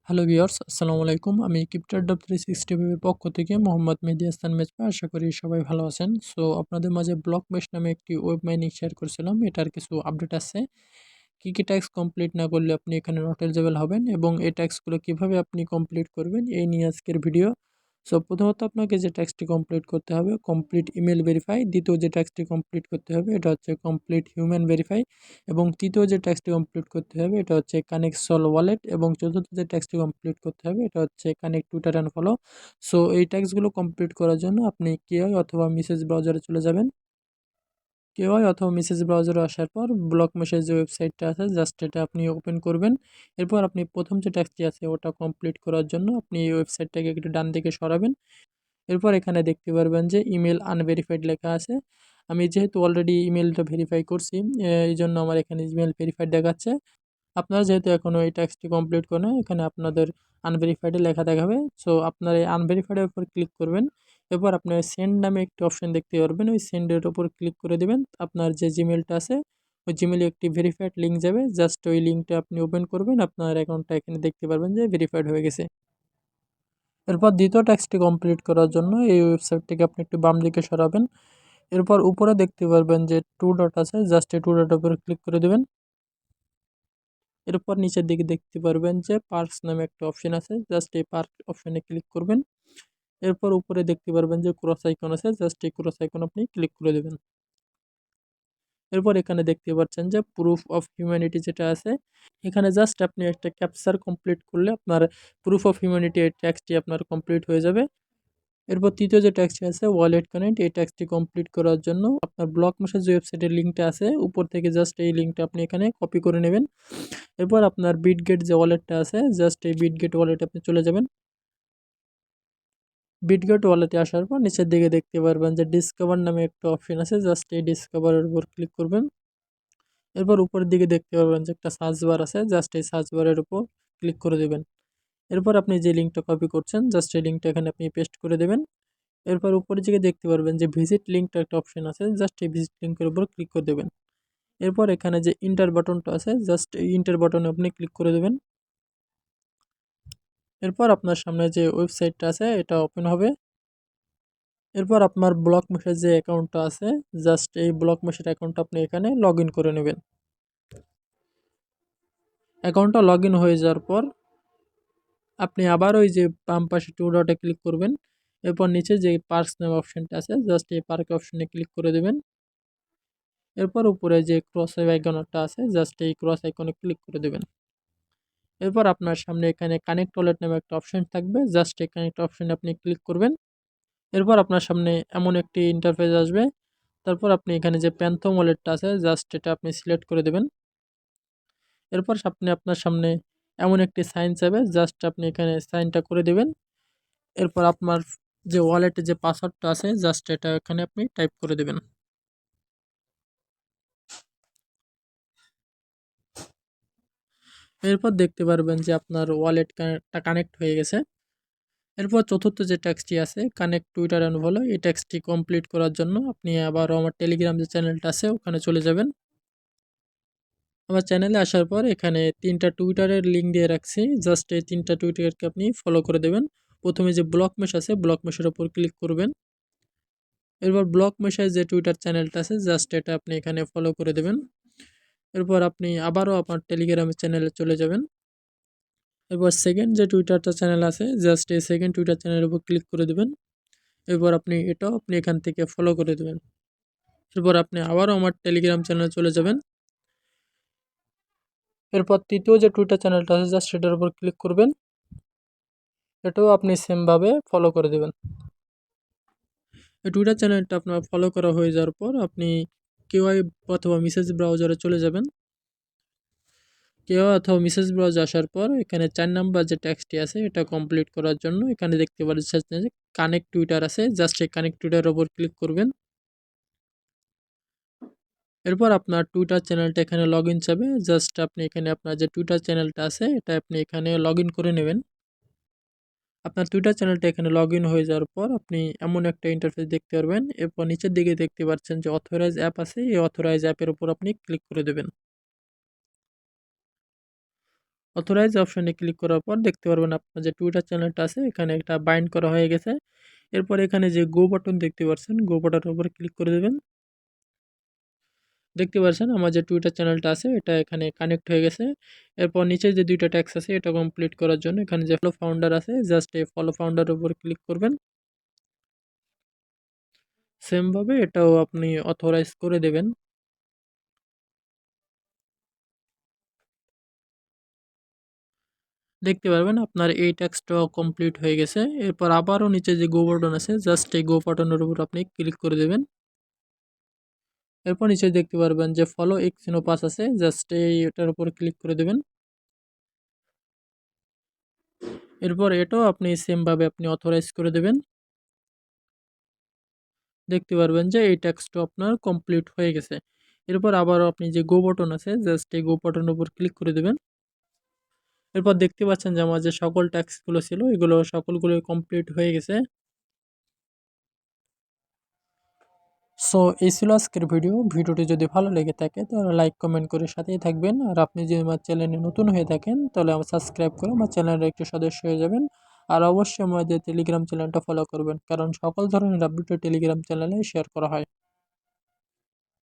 Hello viewers, আসসালামু আলাইকুম। আমি Crypto.365 এর পক্ষ থেকে মোহাম্মদ মেহেদী হাসান মেজবা। আশা করি সবাই ভালো আছেন। সো আপনাদের মাঝে ব্লক মেশ নামে একটি ওয়েব মাইনিং শেয়ার করছিলাম। এটার কিছু আপডেট আছে। কি টাস্ক কমপ্লিট না করলে আপনি এখানে নট এলিজিবল হবেন এবং এই টাস্কগুলো কিভাবে আপনি কমপ্লিট করবেন এই নিয়ে আজকের ভিডিও। সো প্রথমত আপনাকে যে টাস্কটি কমপ্লিট করতে হবে কমপ্লিট ইমেল ভেরিফাই। দ্বিতীয় যে টাস্কটি কমপ্লিট করতে হবে এটা হচ্ছে কমপ্লিট হিউম্যান ভেরিফাই এবং তৃতীয় যে টাস্কটি কমপ্লিট করতে হবে এটা হচ্ছে কানেক্ট সল ওয়ালেট এবং চতুর্থ যে টাস্কটি কমপ্লিট করতে হবে এটা হচ্ছে connect Twitter and follow. So এই টাস্কগুলো কমপ্লিট করার জন্য আপনি কেওয়াই অথবা মেসেজ ব্রাউজারে চলে যাবেন। কেওয়াই অথবা মেসেজ ব্রাউজারে আসার পর ব্লক মেসেজ যে ওয়েবসাইটটা আছে জাস্ট এটা আপনি ওপেন করবেন। এরপর আপনি প্রথম যে টাস্কটি আছে ওটা কমপ্লিট করার জন্য আপনি এই ওয়েবসাইটটাকে একটু ডান দিকে সরাবেন। এরপর এখানে দেখতে পারবেন যে ইমেল আনভেরিফাইড লেখা আছে। আমি যেহেতু অলরেডি ইমেলটা ভেরিফাই করছি, এই জন্য আমার এখানে ইমেল ভেরিফাইড দেখাচ্ছে। আপনারা যেহেতু এখনও এই টাস্কটি কমপ্লিট করেন এখানে আপনাদের আনভেরিফাইডে লেখা দেখাবে। সো আপনার এই আনভেরিফাইডের উপর ক্লিক করবেন। এরপর আপনার সেন্ড নামে একটি অপশন দেখতে পারবেন, ওই সেন্ডের উপর ক্লিক করে দেবেন। আপনার যে জিমেলটা আছে ওই জিমেলে একটি ভেরিফাইড লিঙ্ক যাবে, জাস্ট ওই লিঙ্কটা আপনি ওপেন করবেন। আপনার অ্যাকাউন্টটা এখানে দেখতে পারবেন যে ভেরিফাইড হয়ে গেছে। এরপর দ্বিতীয় টাস্কটি কমপ্লিট করার জন্য এই ওয়েবসাইটটিকে আপনি একটু বাম দিকে সরাবেন। এরপর উপরে দেখতে পারবেন যে টু ডট আছে, জাস্ট এই টু ডটের উপর ক্লিক করে দেবেন। এরপর নিচের দিকে দেখতে পারবেন যে পার্কস নামে একটা অপশন আছে, জাস্ট এই পার্ক অপশনে ক্লিক করবেন। এরপর উপরে দেখতে পারবেন যে ক্রস আইকন আছে, জাস্ট এই ক্রস আইকন আপনি ক্লিক করে দেবেন। এরপর এখানে দেখতে পাচ্ছেন যে প্রুফ অফ হিউম্যানিটি যেটা আছে, এখানে জাস্ট আপনি একটা ক্যাপচার কমপ্লিট করলে আপনার প্রুফ অফ হিউম্যানিটি এই ট্যাক্সটি আপনার কমপ্লিট হয়ে যাবে। এরপর তৃতীয় যে ট্যাক্সটি আছে ওয়ালেট কানেক্ট, এই ট্যাক্সটি কমপ্লিট করার জন্য আপনার ব্লক মেসেজ ওয়েবসাইটের লিঙ্কটা আছে উপর থেকে জাস্ট এই লিঙ্কটা আপনি এখানে কপি করে নেবেন। এরপর আপনার বিটগেট যে ওয়ালেটটা আছে জাস্ট এই বিটগেট ওয়ালেটে আপনি চলে যাবেন। বিটগেট ওয়ালেটে আসার পর নিচের দিকে দেখতে পারবেন যে ডিসকভার নামে একটা অপশন আছে, জাস্ট এই ডিসকভারের উপর ক্লিক করবেন। এরপর উপরের দিকে দেখতে পারবেন যে একটা সার্চ বার আছে, জাস্ট এই সার্চ বারের উপর ক্লিক করে দেবেন। এরপর আপনি যে লিঙ্কটা কপি করছেন জাস্ট এই লিঙ্কটা এখানে আপনি পেস্ট করে দেবেন। এরপর উপরের দিকে দেখতে পারবেন যে ভিজিট লিঙ্কটা একটা অপশন আছে, জাস্ট এই ভিজিট লিঙ্কের উপর ক্লিক করে দেবেন। এরপর এখানে যে ইন্টার বাটনটা আছে জাস্ট এই ইন্টার বাটনে আপনি ক্লিক করে দেবেন। এরপর আপনার সামনে যে ওয়েবসাইটটা আছে এটা ওপেন হবে। এরপর আপনার ব্লক মেসেজ যে অ্যাকাউন্টটা আছে জাস্ট এই ব্লক মেসেজ অ্যাকাউন্টটা আপনি এখানে লগ ইন করে নেবেন। অ্যাকাউন্টটা লগ ইন হয়ে যাওয়ার পর আপনি আবার ওই যে বাম পাশে টু ডটে ক্লিক করবেন। এরপর নিচে যে পার্কস নামে অপশনটা আছে জাস্ট এই পার্ক অপশনে ক্লিক করে দেবেন। এরপর উপরে যে ক্রস আইকনটা আছে জাস্ট এই ক্রস আইকনে ক্লিক করে দেবেন। এরপর আপনার সামনে এখানে কানেক্ট ওয়ালেট নামে একটা অপশন থাকবে, জাস্ট এই কানেক্ট অপশনে আপনি ক্লিক করবেন। এরপর আপনার সামনে এমন একটি ইন্টারফেস আসবে। তারপর আপনি এখানে যে প্যান্থম ওয়ালেটটা আছে জাস্ট এটা আপনি সিলেক্ট করে দেবেন। এরপর আপনি আপনার সামনে এমন একটি সাইন চাইবে, জাস্ট আপনি এখানে সাইনটা করে দেবেন। এরপর আপনার যে ওয়ালেটে যে পাসওয়ার্ডটা আছে জাস্ট এটা এখানে আপনি টাইপ করে দেবেন। এরপর দেখতে পারবেন যে আপনার ওয়ালেটটা কানেক্ট হয়ে গেছে। এরপর চতুর্থ যে ট্যাক্সটি আছে কানেক্ট টুইটার অ্যান্ড ফলো, এই ট্যাক্সটি কমপ্লিট করার জন্য আপনি আবারও আমার টেলিগ্রাম যে চ্যানেলটা আছে ওখানে চলে যাবেন। আমার চ্যানেলে আসার পর এখানে 3টা টুইটারের লিঙ্ক দিয়ে রাখছি, জাস্ট এই 3টা টুইটারকে আপনি ফলো করে দেবেন। প্রথমে যে ব্লক মেশ আছে ব্লক মেশের ওপর ক্লিক করবেন। এরপর ব্লক মেশের যে টুইটার চ্যানেলটা আছে জাস্ট এটা আপনি এখানে ফলো করে দেবেন। এরপর আপনি আবারও আপনার টেলিগ্রামের চ্যানেলে চলে যাবেন। এরপর সেকেন্ড যে টুইটারটা চ্যানেল আছে জাস্ট এই সেকেন্ড টুইটার চ্যানেলের উপর ক্লিক করে দেবেন। এরপর এটাও আপনি এখান থেকে ফলো করে দেবেন। এরপর আপনি আবারও আমার টেলিগ্রাম চ্যানেলে চলে যাবেন। এরপর তৃতীয় যে টুইটার চ্যানেলটা আছে জাস্ট সেটার উপর ক্লিক করবেন। এটাও আপনি সেমভাবে ফলো করে দেবেন। এই টুইটার চ্যানেলটা আপনার ফলো করা হয়ে যাওয়ার পর আপনি কেওয়াই অথবা মেসেজ ব্রাউজারে চলে যাবেন। কেওয়াই অথবা মেসেজ ব্রাউজার আসার পর এখানে 4 নাম্বার যে ট্যাক্সটি আছে এটা কমপ্লিট করার জন্য এখানে দেখতে পাচ্ছেন যে কানেক্ট টুইটার আছে, জাস্ট এই কানেক্ট টুইটারের উপর ক্লিক করবেন। এরপর আপনার টুইটার চ্যানেলটা এখানে লগ ইন চাবে, জাস্ট আপনি এখানে আপনার যে টুইটার চ্যানেলটা আছে এটা আপনি এখানে লগ ইন করে নেবেন। আপনার টুইটার চ্যানেলটা এখানে লগ ইন হয়ে যাওয়ার পর আপনি এমন একটা ইন্টারফেস দেখতে পারবেন। এরপর নিচের দিকে দেখতে পাচ্ছেন যে অথরাইজ অ্যাপ আছে, এই অথরাইজ অ্যাপের উপর আপনি ক্লিক করে দেবেন। অথরাইজ অপশনে ক্লিক করার পর দেখতে পারবেন আপনার যে টুইটার চ্যানেলটা আছে এখানে একটা বাইন্ড করা হয়ে গেছে। এরপর এখানে যে গো বাটন দেখতে পাচ্ছেন, গো বাটনের উপর ক্লিক করে দেবেন। দেখতে পাচ্ছেন আমার যে টুইটার চ্যানেলটা আছে এটা এখানে কানেক্ট হয়ে গেছে। এরপর নিচে যে ২ টা ট্যাক্স আছে এটা কমপ্লিট করার জন্য এখানে যে ফলো ফাউন্ডার আছে জাস্ট এই ফলো ফাউন্ডারের উপর ক্লিক করবেন। সেম ভাবে এটাও আপনি অথরাইজ করে দেবেন। দেখতে পারবেন আপনার এই ট্যাক্সটাও কমপ্লিট হয়ে গেছে। এরপর আবারও নিচে যে গো বাটন আছে জাস্ট এই গো বাটনের উপর আপনি ক্লিক করে দেবেন। এরপর নিচে দেখতে পারবেন যে ফলো এক্সিনো পাস আছে জাস্ট এটার উপর ক্লিক করে দেবেন। এরপর এটাও আপনি সেম ভাবে আপনি অথরাইজ করে দেবেন। দেখতে পারবেন যে এই ট্যাক্সটা আপনার কমপ্লিট হয়ে গেছে। এরপর আবারও আপনি যে গো বাটন আছে জাস্ট এই গো বাটনের উপর ক্লিক করে দেবেন। এরপর দেখতে পাচ্ছেন যে আমার যে সকল ট্যাক্সগুলো ছিল এগুলো সকলগুলোই কমপ্লিট হয়ে গেছে। সো এই ছিল আজকের ভিডিও। ভিডিওটি যদি ভালো লেগে থাকে তাহলে লাইক কমেন্ট করে সাথেই থাকবেন। আর আপনি যদি আমার চ্যানেলে নতুন হয়ে থাকেন তাহলে আমার সাবস্ক্রাইব করে আমার চ্যানেলের একটি সদস্য হয়ে যাবেন। আর অবশ্যই আমাদের টেলিগ্রাম চ্যানেলটা ফলো করবেন, কারণ সকল ধরনের আপডেট টেলিগ্রাম চ্যানেলে শেয়ার করা হয়।